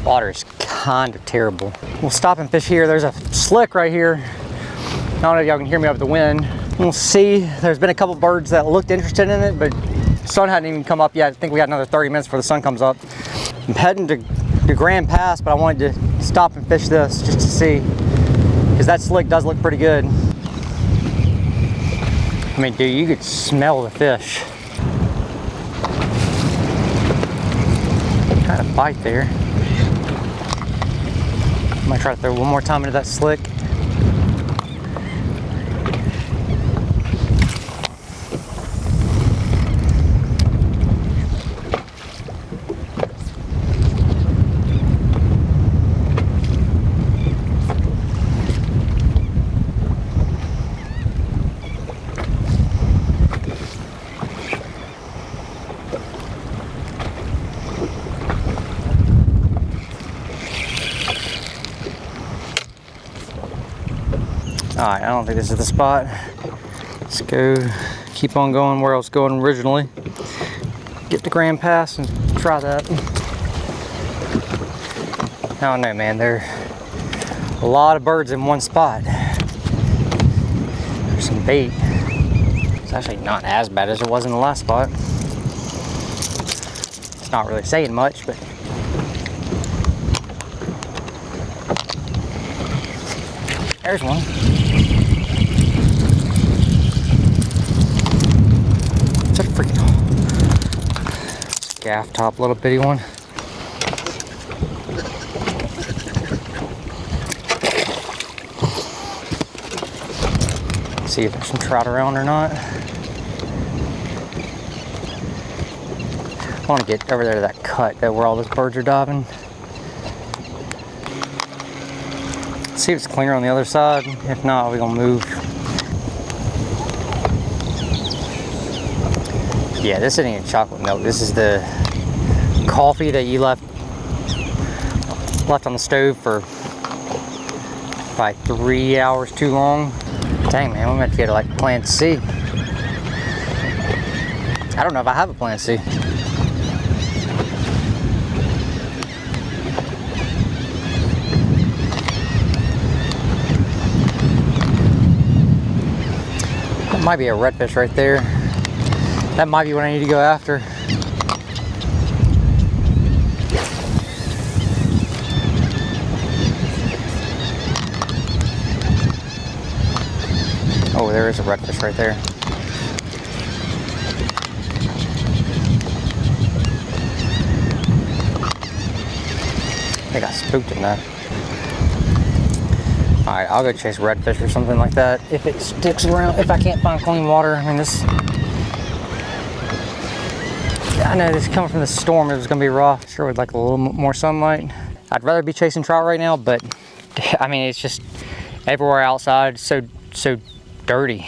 Water's kind of terrible. We'll stop and fish here. There's a slick right here. I don't know if y'all can hear me over the wind. We'll see. There's been a couple birds that looked interested in it, but the sun hadn't even come up yet. I think we got another 30 minutes before the sun comes up. I'm heading to Grand Pass, but I wanted to stop and fish this just to see, because that slick does look pretty good. I mean, dude, you could smell the fish. Kind of bite there. I might try to throw one more time into that slick. Alright, I don't think this is the spot. Let's go, keep on going where I was going originally. Get the Grand Pass and try that. I don't know, man. There are a lot of birds in one spot. There's some bait. It's actually not as bad as it was in the last spot. It's not really saying much, but there's one. It's a freaking gaff top, little bitty one. See if there's some trout around or not. I want to get over there to that cut where all those birds are diving. See if it's cleaner on the other side. If not, we're gonna move. Yeah, this isn't even chocolate milk. This is the coffee that you left on the stove for probably 3 hours too long. Dang, man, we might get like plan C. I don't know if I have a plan C. That might be a redfish right there. That might be what I need to go after. Oh, there is a redfish right there. I think I spooked in that. Alright, I'll go chase redfish or something like that if it sticks around, if I can't find clean water. I mean, this... I know this coming from the storm, it was going to be rough. Sure would like a little more sunlight. I'd rather be chasing trout right now, but I mean, it's just everywhere outside so dirty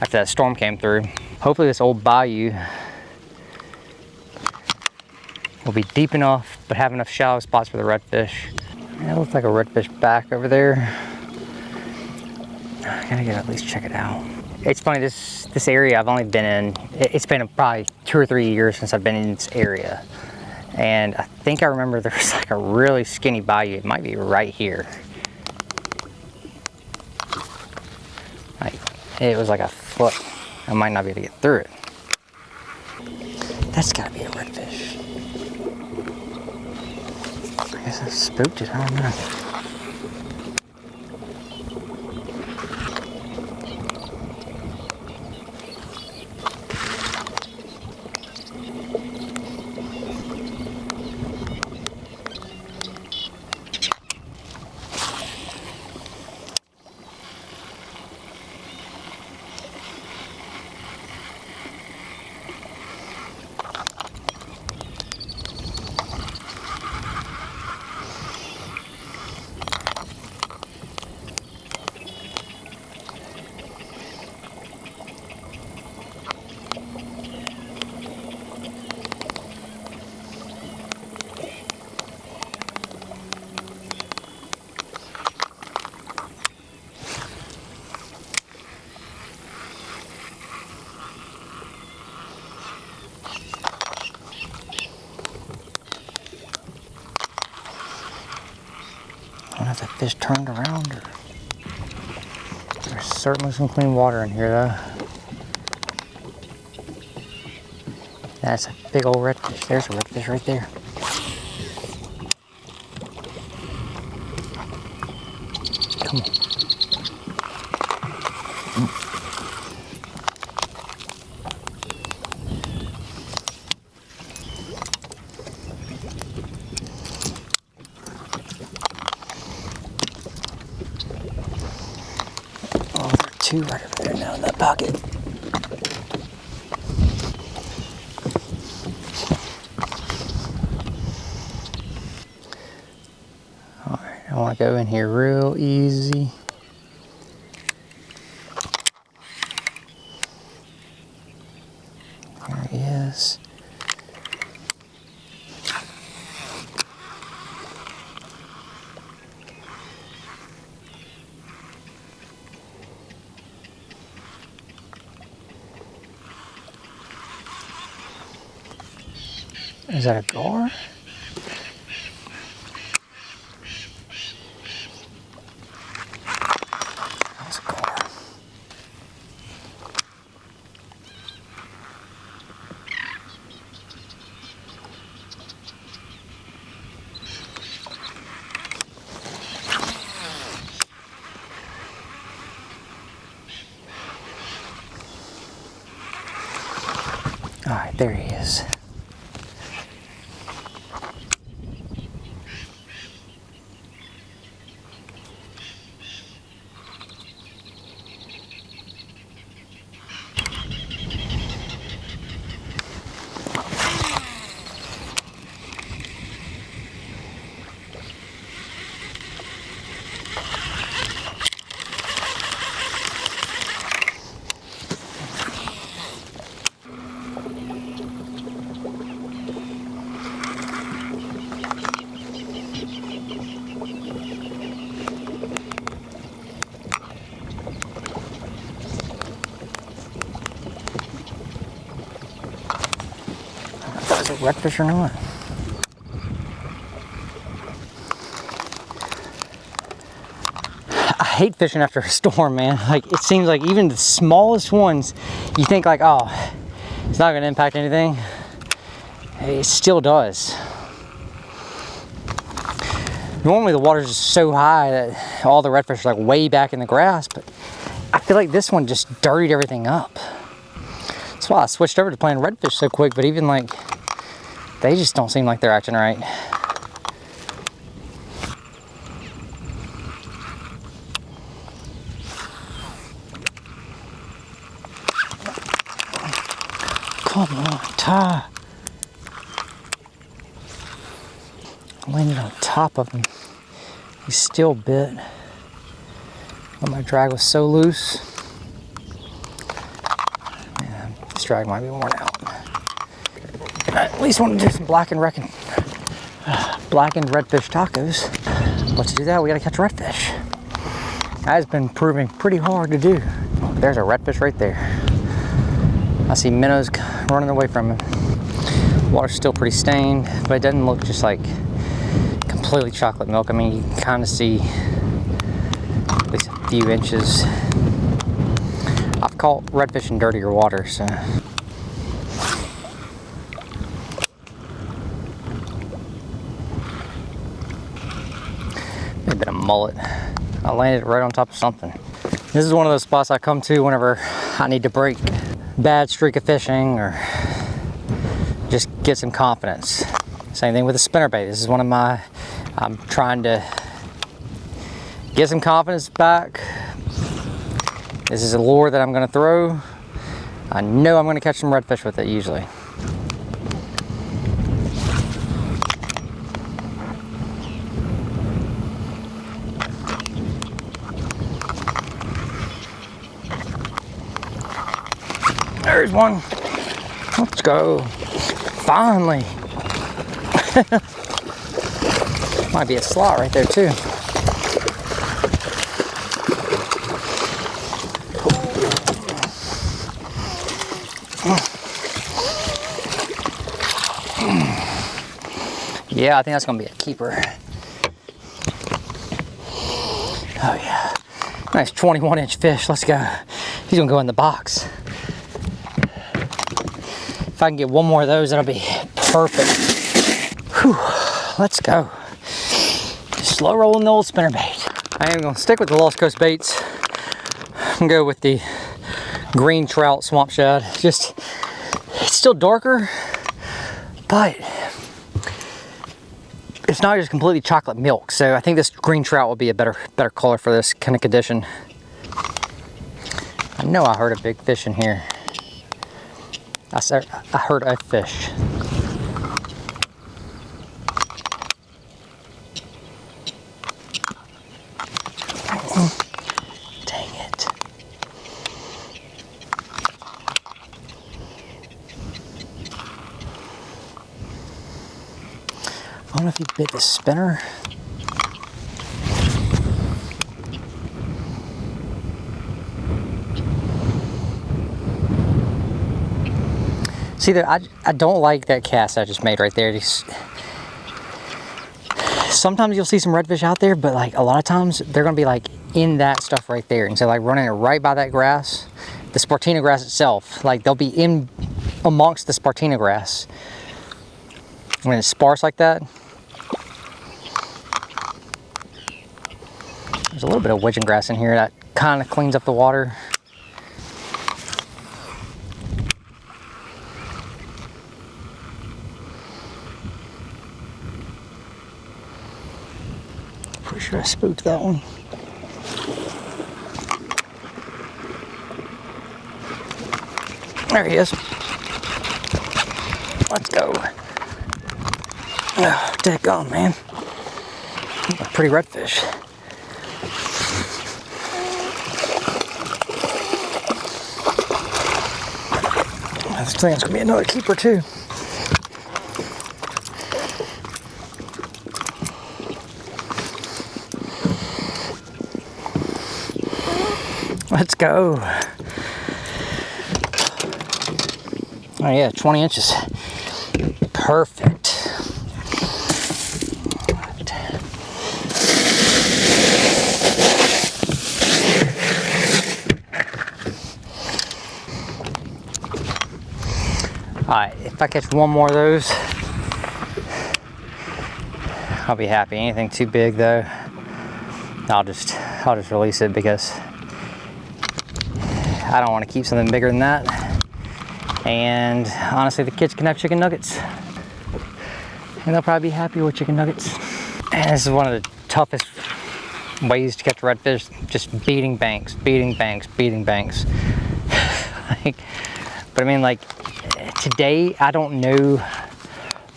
after that storm came through. Hopefully this old bayou will be deep enough but have enough shallow spots for the redfish. It looks like a redfish back over there. I gotta at least check it out. It's funny, this area I've only been in, it's been probably 2 or 3 years since I've been in this area. And I think I remember there was like a really skinny bayou. It might be right here. Like, it was like a foot. I might not be able to get through it. That's gotta be a redfish. I guess I spooked it, I don't know. don't know if that fish turned around or... There's certainly some clean water in here though. That's a big old redfish. There's a redfish right there. Come on. Oh, there are two right over there now in that pocket. Alright, I want to go in here real easy. There he is. Is that a gar? That's a gar. All right, there he is. Is it redfish or not? I hate fishing after a storm, man. Like, it seems like even the smallest ones, you think like, oh, it's not gonna impact anything. It still does. Normally the water's just so high that all the redfish are like way back in the grass, but I feel like this one just dirtied everything up. That's why I switched over to playing redfish so quick, but even like, they just don't seem like they're acting right. Come on, Ty. I landed on top of him. He's still bit. But my drag was so loose. Man, this drag might be worn out. I at least want to do some blackened redfish tacos. But to do that, we gotta catch redfish. That has been proving pretty hard to do. There's a redfish right there. I see minnows running away from him. Water's still pretty stained, but it doesn't look just like completely chocolate milk. I mean, you can kind of see at least a few inches. I've caught redfish in dirtier water, so. Maybe a bit of mullet. I landed right on top of something. This is one of those spots I come to whenever I need to break bad streak of fishing or just get some confidence. Same thing with the spinnerbait. This is one of my, I'm trying to get some confidence back. This is a lure that I'm gonna throw. I know I'm gonna catch some redfish with it usually. There's one. Let's go. Finally. Might be a slot right there too. Yeah, I think that's gonna be a keeper. Oh yeah, nice 21-inch fish. Let's go. He's gonna go in the box. If I can get one more of those, that'll be perfect. Whew, let's go. Slow rolling the old spinnerbait. I am gonna stick with the Lost Coast baits. I'm gonna go with the green trout swamp shad. Just, it's still darker, but it's not just completely chocolate milk. So I think this green trout will be a better color for this kind of condition. I know I heard a big fish in here. I heard a fish. Dang it. I don't know if he bit the spinner. See there, I don't like that cast I just made right there. Sometimes you'll see some redfish out there, but like a lot of times they're gonna be like in that stuff right there. And so like running it right by that grass, the Spartina grass itself, like they'll be in amongst the Spartina grass. When it's sparse like that. There's a little bit of wedging grass in here that kind of cleans up the water. Pretty sure I spooked that one. There he is. Let's go. Oh, daggone, man. A pretty redfish. I think it's gonna be another keeper too. Let's go. Oh yeah, 20 inches. Perfect. Alright, if I catch one more of those, I'll be happy. Anything too big though, I'll just release it because I don't want to keep something bigger than that. And honestly, the kids can have chicken nuggets. And they'll probably be happy with chicken nuggets. And this is one of the toughest ways to catch redfish, just beating banks, beating banks, beating banks. But I mean, like, today, I don't know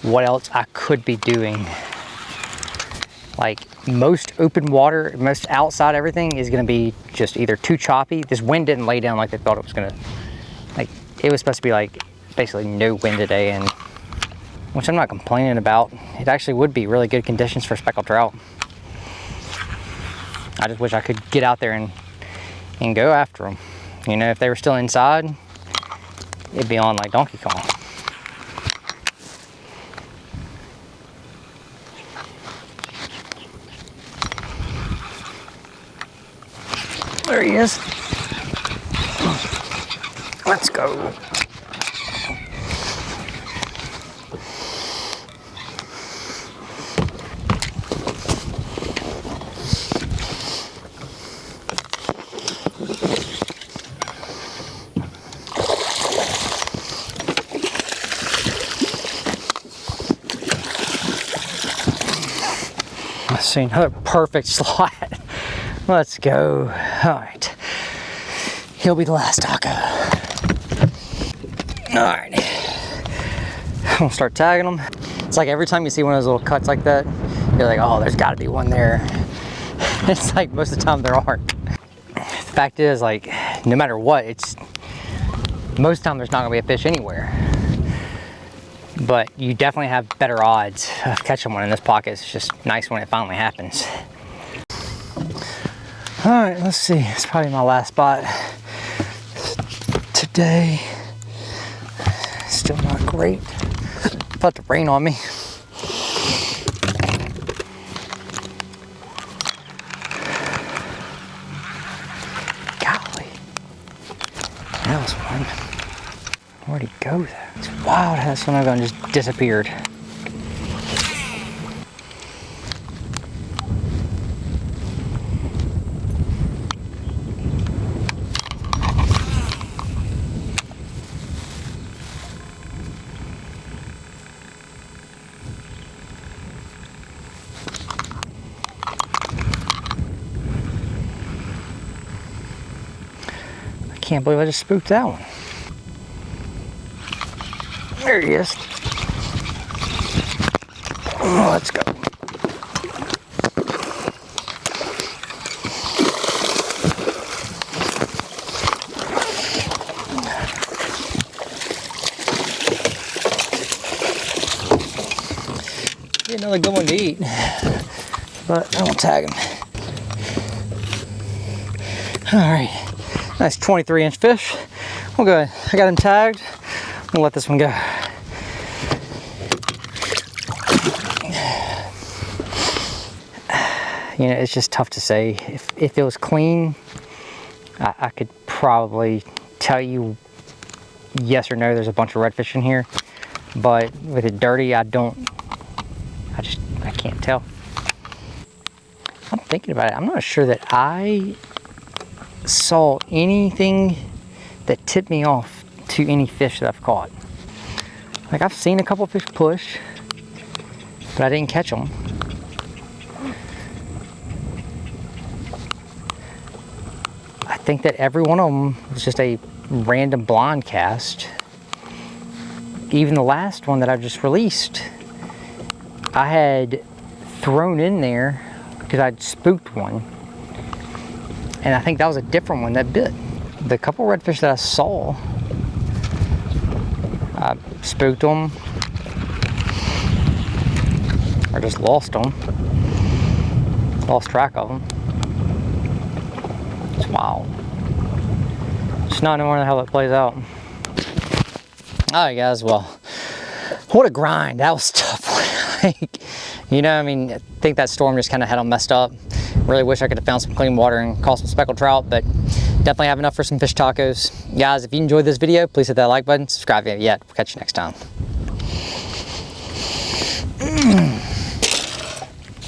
what else I could be doing. Like, most open water, most outside everything is gonna be just either too choppy. This wind didn't lay down like they thought it was gonna. Like, it was supposed to be like basically no wind today, and which I'm not complaining about. It actually would be really good conditions for speckled trout. I just wish I could get out there and go after them. You know, if they were still inside, it'd be on like Donkey Kong. There he is. Let's go. Let's see, another perfect slot. Let's go. All right. He'll be the last taco. All right. I'm gonna start tagging them. It's like every time you see one of those little cuts like that, you're like, oh, there's gotta be one there. It's like most of the time there aren't. The fact is, like, no matter what, most of the time there's not gonna be a fish anywhere. But you definitely have better odds of catching one in this pocket. It's just nice when it finally happens. All right, let's see. It's probably my last spot today. Still not great. About to rain on me. Where'd he go though? It's wild how that son of a gun just disappeared. I can't believe I just spooked that one. There he is. Oh, let's go. Get another good one to eat, but I won't tag him. All right, nice 23-inch fish. We'll go ahead. I got him tagged. We'll let this one go. You know, it's just tough to say. If it was clean, I could probably tell you yes or no, there's a bunch of redfish in here. But with it dirty, I can't tell. I'm thinking about it. I'm not sure that I saw anything that tipped me off to any fish that I've caught. Like, I've seen a couple fish push, but I didn't catch them. I think that every one of them was just a random blind cast. Even the last one that I just released, I had thrown in there because I'd spooked one. And I think that was a different one that bit. The couple redfish that I saw, I spooked them or just lost them. Lost track of them. It's wild. Just not knowing how that plays out. Alright guys, well, what a grind. That was tough. Like, you know, I mean, I think that storm just kind of had them messed up. Really wish I could have found some clean water and caught some speckled trout, but definitely have enough for some fish tacos. Guys, if you enjoyed this video, please hit that like button, subscribe if you haven't yet. We'll catch you next time.